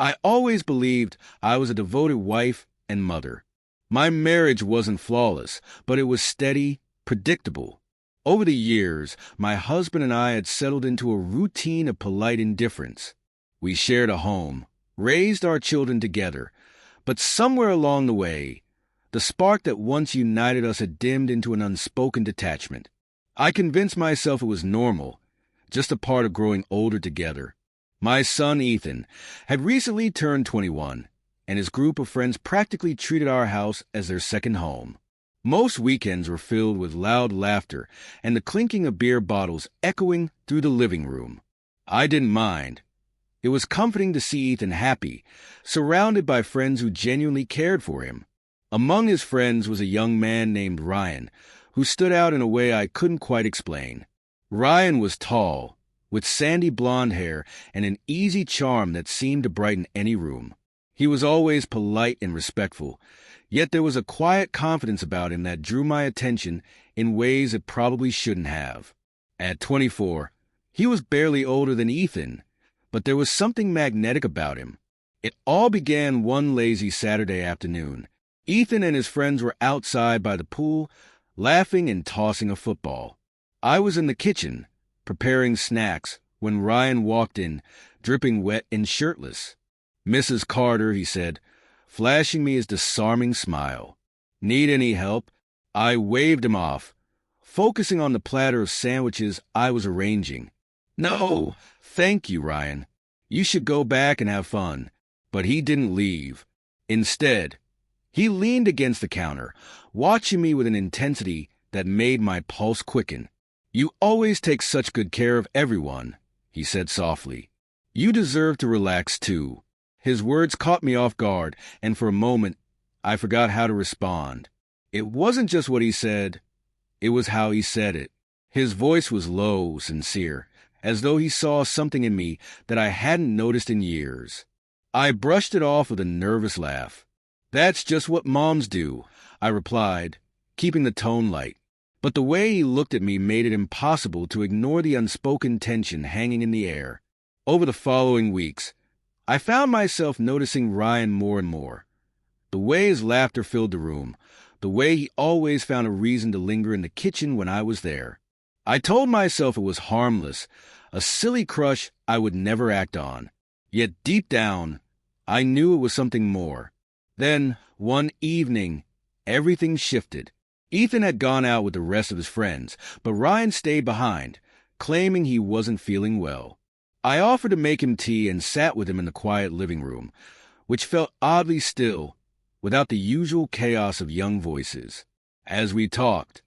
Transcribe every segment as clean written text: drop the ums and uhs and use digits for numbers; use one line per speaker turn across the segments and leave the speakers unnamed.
I always believed I was a devoted wife and mother. My marriage wasn't flawless, but it was steady, predictable. Over the years, my husband and I had settled into a routine of polite indifference. We shared a home, raised our children together, but somewhere along the way, the spark that once united us had dimmed into an unspoken detachment. I convinced myself it was normal, just a part of growing older together. My son, Ethan, had recently turned 21, and his group of friends practically treated our house as their second home. Most weekends were filled with loud laughter and the clinking of beer bottles echoing through the living room. I didn't mind. It was comforting to see Ethan happy, surrounded by friends who genuinely cared for him. Among his friends was a young man named Ryan, who stood out in a way I couldn't quite explain. Ryan was tall, with sandy blonde hair and an easy charm that seemed to brighten any room. He was always polite and respectful, yet there was a quiet confidence about him that drew my attention in ways it probably shouldn't have. At 24, he was barely older than Ethan, but there was something magnetic about him. It all began one lazy Saturday afternoon. Ethan and his friends were outside by the pool, laughing and tossing a football. I was in the kitchen, preparing snacks, when Ryan walked in, dripping wet and shirtless. "Mrs. Carter," he said, flashing me his disarming smile. "Need any help?" I waved him off, focusing on the platter of sandwiches I was arranging. "No, thank you, Ryan. You should go back and have fun." But he didn't leave. Instead, he leaned against the counter, watching me with an intensity that made my pulse quicken. "You always take such good care of everyone," he said softly. "You deserve to relax too." His words caught me off guard, and for a moment, I forgot how to respond. It wasn't just what he said, it was how he said it. His voice was low, sincere, as though he saw something in me that I hadn't noticed in years. I brushed it off with a nervous laugh. "That's just what moms do," I replied, keeping the tone light. But the way he looked at me made it impossible to ignore the unspoken tension hanging in the air. Over the following weeks, I found myself noticing Ryan more and more. The way his laughter filled the room, the way he always found a reason to linger in the kitchen when I was there. I told myself it was harmless, a silly crush I would never act on. Yet deep down, I knew it was something more. Then, one evening, everything shifted. Ethan had gone out with the rest of his friends, but Ryan stayed behind, claiming he wasn't feeling well. I offered to make him tea and sat with him in the quiet living room, which felt oddly still, without the usual chaos of young voices. As we talked,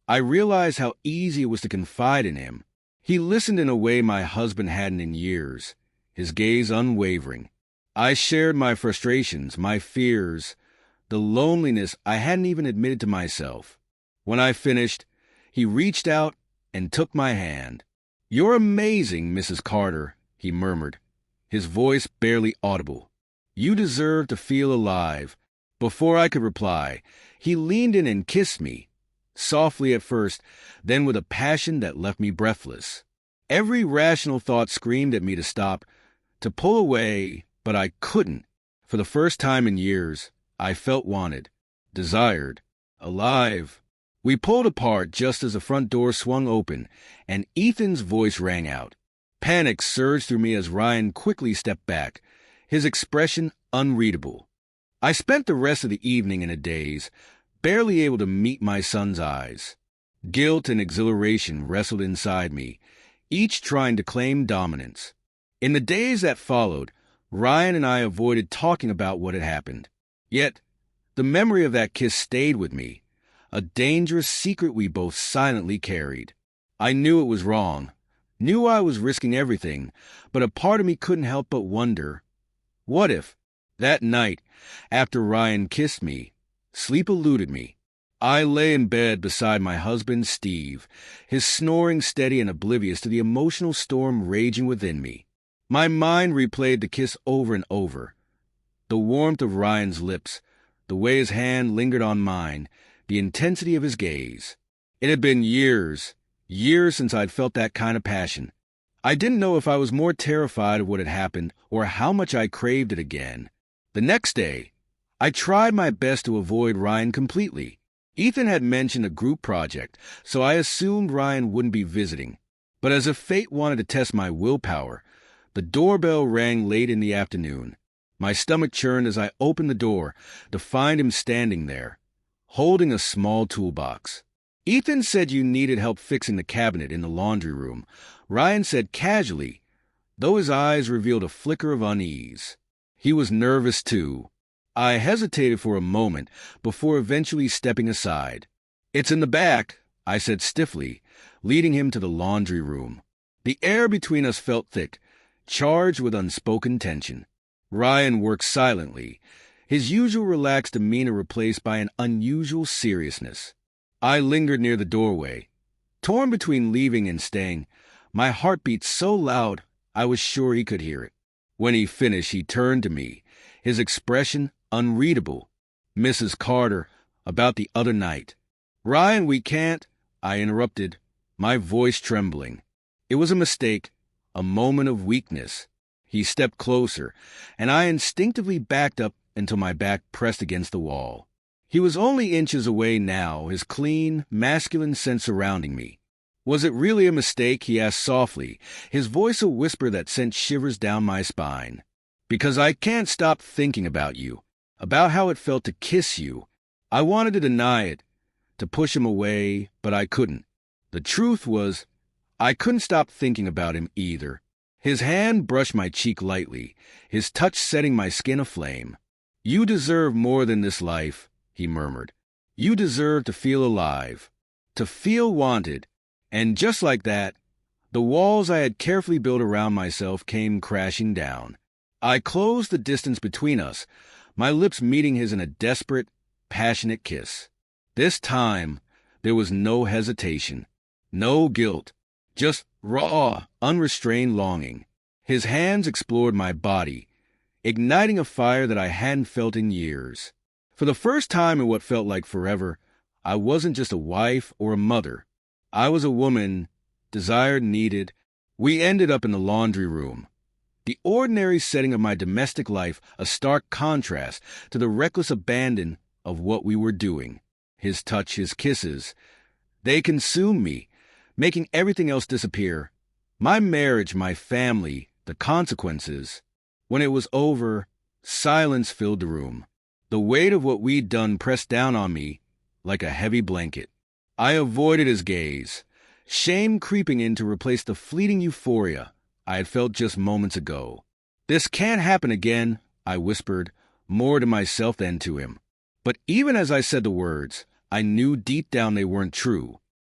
I realized how easy it was to confide in him. He listened in a way my husband hadn't in years, his gaze unwavering. I shared my frustrations, my fears, the loneliness I hadn't even admitted to myself. When I finished, he reached out and took my hand. "You're amazing, Mrs. Carter," he murmured, his voice barely audible. "You deserve to feel alive." Before I could reply, he leaned in and kissed me, softly at first, then with a passion that left me breathless. Every rational thought screamed at me to stop, to pull away, but I couldn't. For the first time in years, I felt wanted, desired, alive. We pulled apart just as the front door swung open, and Ethan's voice rang out. Panic surged through me as Ryan quickly stepped back, his expression unreadable. I spent the rest of the evening in a daze, barely able to meet my son's eyes. Guilt and exhilaration wrestled inside me, each trying to claim dominance. In the days that followed, Ryan and I avoided talking about what had happened. Yet, the memory of that kiss stayed with me, a dangerous secret we both silently carried. I knew it was wrong, knew I was risking everything, but a part of me couldn't help but wonder, what if, that night, after Ryan kissed me, sleep eluded me. I lay in bed beside my husband, Steve, his snoring steady and oblivious to the emotional storm raging within me. My mind replayed the kiss over and over. The warmth of Ryan's lips, the way his hand lingered on mine, the intensity of his gaze. It had been years since I'd felt that kind of passion. I didn't know if I was more terrified of what had happened or how much I craved it again. The next day, I tried my best to avoid Ryan completely. Ethan had mentioned a group project, so I assumed Ryan wouldn't be visiting. But as if fate wanted to test my willpower, the doorbell rang late in the afternoon. My stomach churned as I opened the door to find him standing there, holding a small toolbox. Ethan said you needed help fixing the cabinet in the laundry room, Ryan said casually, though his eyes revealed a flicker of unease. He was nervous too. I hesitated for a moment before eventually stepping aside. "It's in the back," I said stiffly, leading him to the laundry room. The air between us felt thick, charged with unspoken tension. Ryan worked silently, his usual relaxed demeanor replaced by an unusual seriousness. I lingered near the doorway, torn between leaving and staying, my heart beat so loud I was sure he could hear it. When he finished, he turned to me, his expression unreadable. "Mrs. Carter, about the other night." "Ryan, we can't," I interrupted, my voice trembling. It was a mistake, a moment of weakness. He stepped closer, and I instinctively backed up until my back pressed against the wall. He was only inches away now, his clean, masculine sense surrounding me. "Was it really a mistake?" he asked softly, his voice a whisper that sent shivers down my spine. "Because I can't stop thinking about you, about how it felt to kiss you. I wanted to deny it, to push him away, but I couldn't. The truth was, I couldn't stop thinking about him either." His hand brushed my cheek lightly, his touch setting my skin aflame. "You deserve more than this life," he murmured. "You deserve to feel alive, to feel wanted." And just like that, the walls I had carefully built around myself came crashing down. I closed the distance between us, my lips meeting his in a desperate, passionate kiss. This time, there was no hesitation, no guilt, just raw, unrestrained longing. His hands explored my body, igniting a fire that I hadn't felt in years. For the first time in what felt like forever, I wasn't just a wife or a mother. I was a woman, desired, needed. We ended up in the laundry room. The ordinary setting of my domestic life, a stark contrast to the reckless abandon of what we were doing. His touch, his kisses, they consumed me, making everything else disappear. My marriage, my family, the consequences. When it was over, silence filled the room. The weight of what we'd done pressed down on me like a heavy blanket. I avoided his gaze, shame creeping in to replace the fleeting euphoria I had felt just moments ago. "This can't happen again," I whispered, more to myself than to him. But even as I said the words, I knew deep down they weren't true.